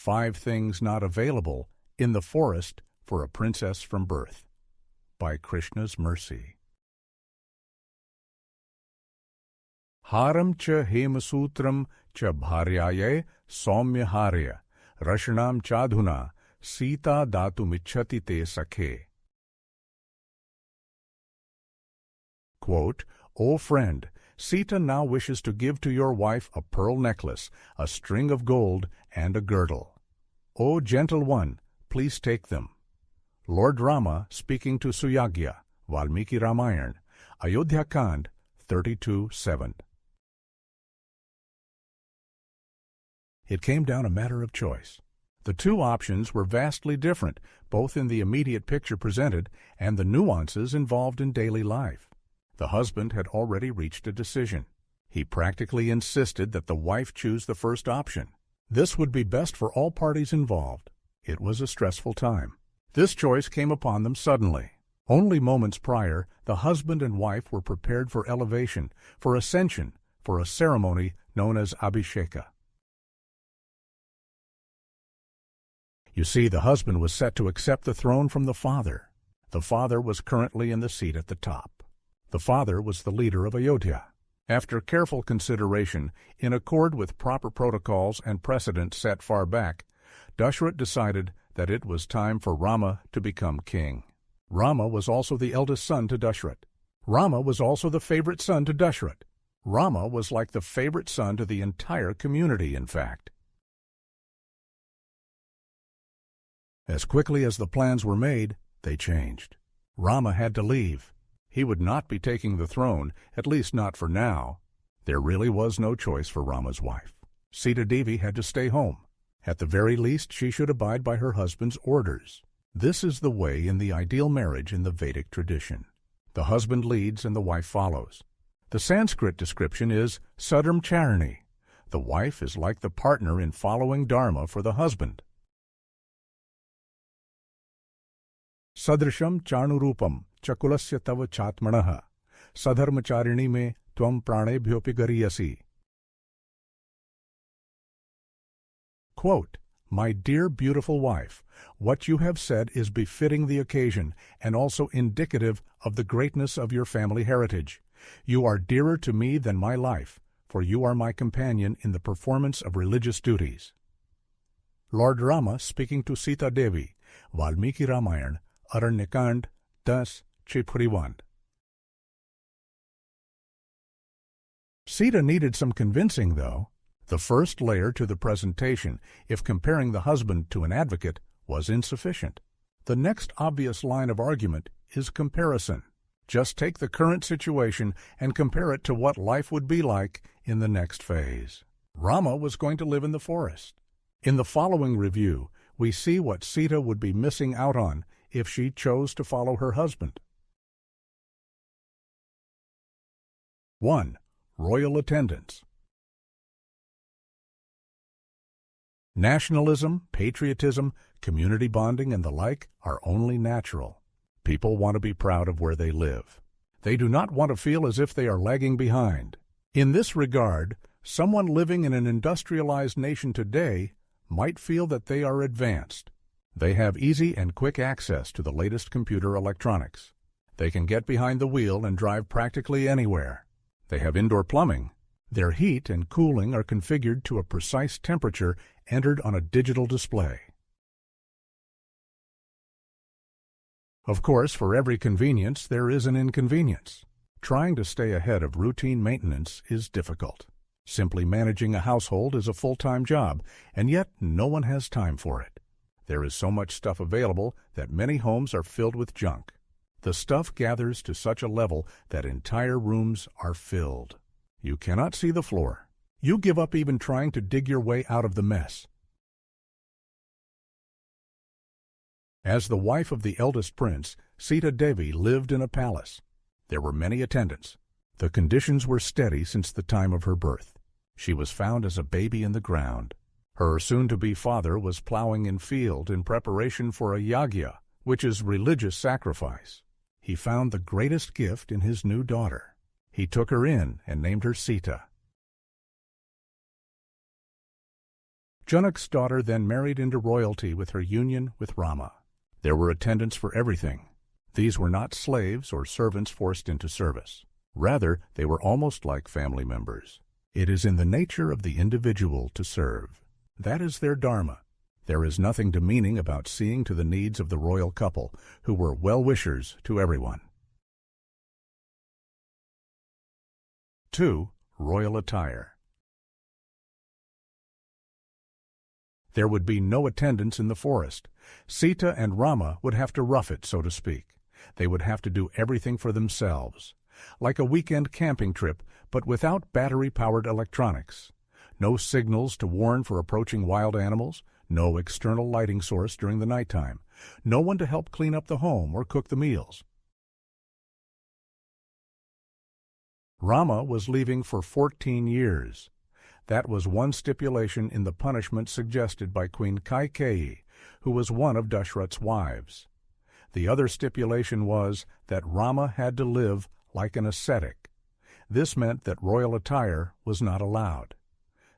5 Things Not Available in the Forest for a Princess from Birth, by Krishna's Mercy. Haram cha hemasutram cha bharyaye saumya harya, rashanam chadhuna, Sita datumichhati te sakhe. Quote, O friend, Sita now wishes to give to your wife a pearl necklace, a string of gold, and a girdle. O gentle one, please take them. Lord Rama speaking to Suyajna, Valmiki Ramayana, Ayodhya Kand 32:7. It came down a matter of choice. The 2 options were vastly different, both in the immediate picture presented and the nuances involved in daily life. The husband had already reached a decision. He practically insisted that the wife choose the first option. This would be best for all parties involved. It was a stressful time. This choice came upon them suddenly. Only moments prior, the husband and wife were prepared for elevation, for ascension, for a ceremony known as Abhisheka. You see, the husband was set to accept the throne from the father. The father was currently in the seat at the top. The father was the leader of Ayodhya. After careful consideration, in accord with proper protocols and precedents set far back, Dashrath decided that it was time for Rama to become king. Rama was also the eldest son to Dashrath. Rama was also the favorite son to Dashrath. Rama was like the favorite son to the entire community, in fact. As quickly as the plans were made, they changed. Rama had to leave. He would not be taking the throne, at least not for now. There really was no choice for Rama's wife. Sita Devi had to stay home. At the very least, she should abide by her husband's orders. This is the way in the ideal marriage in the Vedic tradition. The husband leads and the wife follows. The Sanskrit description is Sadharm Charani. The wife is like the partner in following Dharma for the husband. Sadrisham charnurupam chakulasya tava chatmanaha sadharmacharini me tvam pranebhyopi gariyasi. Quote, My dear beautiful wife, what you have said is befitting the occasion and also indicative of the greatness of your family heritage. You are dearer to me than my life, for you are my companion in the performance of religious duties. Lord Rama speaking to Sita Devi, Valmiki Ramayana, Ayodhya Kand 10:41. Sita needed some convincing, though. The first layer to the presentation, if comparing the husband to an advocate, was insufficient. The next obvious line of argument is comparison. Just take the current situation and compare it to what life would be like in the next phase. Rama was going to live in the forest. In the following review, we see what Sita would be missing out on if she chose to follow her husband. 1. Royal attendance. Nationalism, patriotism, community bonding, and the like are only natural. People want to be proud of where they live. They do not want to feel as if they are lagging behind. In this regard, someone living in an industrialized nation today might feel that they are advanced. They have easy and quick access to the latest computer electronics. They can get behind the wheel and drive practically anywhere. They have indoor plumbing. Their heat and cooling are configured to a precise temperature entered on a digital display. Of course, for every convenience, there is an inconvenience. Trying to stay ahead of routine maintenance is difficult. Simply managing a household is a full-time job, and yet no one has time for it. There is so much stuff available that many homes are filled with junk. The stuff gathers to such a level that entire rooms are filled. You cannot see the floor. You give up even trying to dig your way out of the mess. As the wife of the eldest prince, Sita Devi lived in a palace. There were many attendants. The conditions were steady since the time of her birth. She was found as a baby in the ground. Her soon-to-be father was plowing in field in preparation for a yagya, which is religious sacrifice. He found the greatest gift in his new daughter. He took her in and named her Sita. Janak's daughter then married into royalty with her union with Rama. There were attendants for everything. These were not slaves or servants forced into service. Rather, they were almost like family members. It is in the nature of the individual to serve. That is their dharma. There is nothing demeaning about seeing to the needs of the royal couple, who were well-wishers to everyone. 2. Royal attire. There would be no attendants in the forest. Sita and Rama would have to rough it, so to speak. They would have to do everything for themselves. Like a weekend camping trip, but without battery-powered electronics. No signals to warn for approaching wild animals, no external lighting source during the nighttime, no one to help clean up the home or cook the meals. Rama was leaving for 14 years. That was one stipulation in the punishment suggested by Queen Kaikeyi, who was one of Dashrath's wives. The other stipulation was that Rama had to live like an ascetic. This meant that royal attire was not allowed.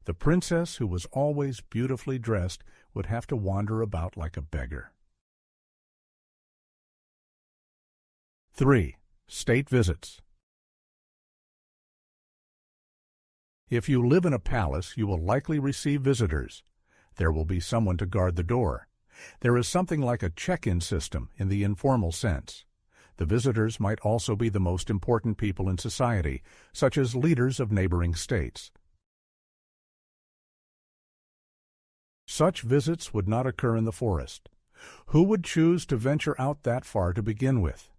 The princess, who was always beautifully dressed, would have to wander about like a beggar. 3. State visits. If you live in a palace, you will likely receive visitors. There will be someone to guard the door. There is something like a check-in system in the informal sense. The visitors might also be the most important people in society, such as leaders of neighboring states. Such visits would not occur in the forest. Who would choose to venture out that far to begin with?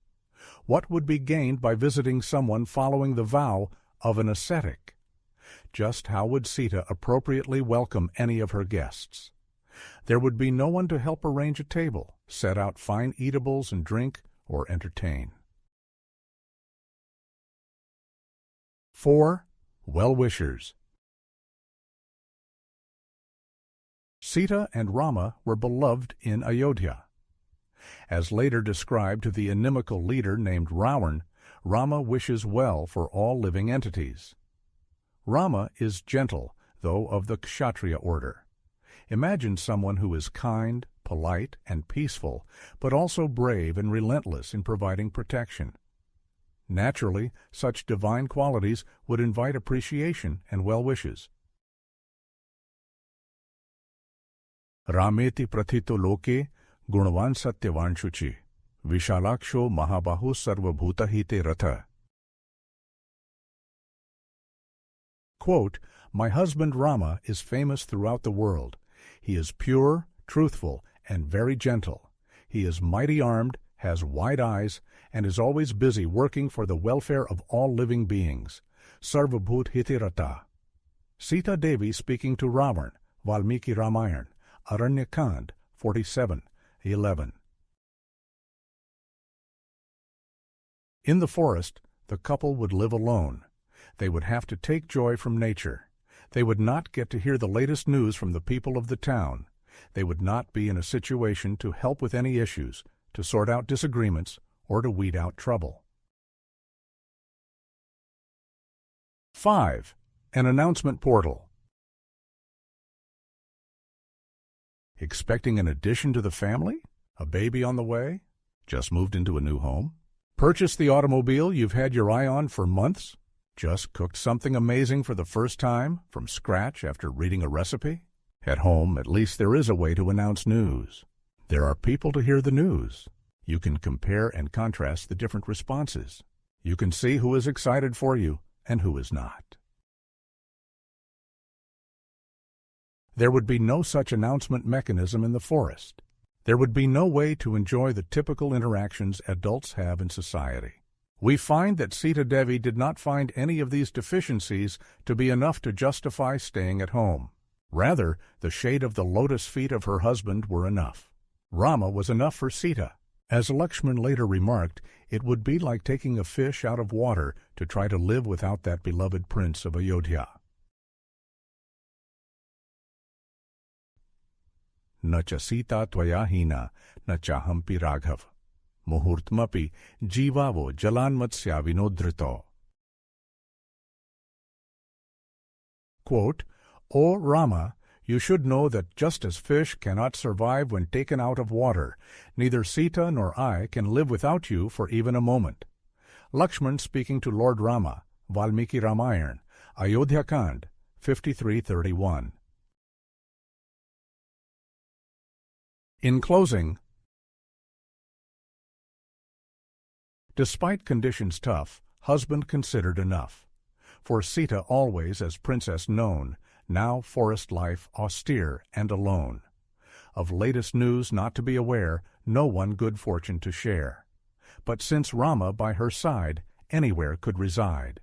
What would be gained by visiting someone following the vow of an ascetic? Just how would Sita appropriately welcome any of her guests? There would be no one to help arrange a table, set out fine eatables and drink, or entertain. 4. Well-wishers. Sita and Rama were beloved in Ayodhya. As later described to the inimical leader named Ravan, Rama wishes well for all living entities. Rama is gentle, though of the Kshatriya order. Imagine someone who is kind, polite, and peaceful, but also brave and relentless in providing protection. Naturally, such divine qualities would invite appreciation and well wishes. Rameti prathito loke gunvan satyavan shuchi vishalaksho mahabahu sarvabhuta hite ratha. Quote, "My husband Rama is famous throughout the world. He is pure, truthful, and very gentle. He is mighty armed, has wide eyes, and is always busy working for the welfare of all living beings. Sarvabhut hitirata." Sita Devi speaking to Ravan, Valmiki Ramayana, Ayodhya Kand, 47:11. In the forest, the couple would live alone. They would have to take joy from nature. They would not get to hear the latest news from the people of the town. They would not be in a situation to help with any issues, to sort out disagreements, or to weed out trouble. 5. An announcement portal. Expecting an addition to the family? A baby on the way? Just moved into a new home? Purchased the automobile you've had your eye on for months? Just cooked something amazing for the first time, from scratch after reading a recipe? At home, at least there is a way to announce news. There are people to hear the news. You can compare and contrast the different responses. You can see who is excited for you and who is not. There would be no such announcement mechanism in the forest. There would be no way to enjoy the typical interactions adults have in society. We find that Sita Devi did not find any of these deficiencies to be enough to justify staying at home. Rather, the shade of the lotus feet of her husband were enough. Rama was enough for Sita. As Lakshman later remarked, it would be like taking a fish out of water to try to live without that beloved prince of Ayodhya. Na cha Sita tvaya hina, na chahampi raghav. Muhurtmapi jivavo jalanmatsya vinodrito. Quote, "O Rama, You should know that just as fish cannot survive when taken out of water, neither Sita nor I can live without you for even a moment. Lakshman speaking to Lord Rama, Valmiki Ramayana, Ayodhya Kand, 53:31. In closing, despite conditions tough, husband considered enough. For Sita always as princess known, now forest life austere and alone. Of latest news not to be aware, no one good fortune to share. But since Rama by her side, anywhere could reside.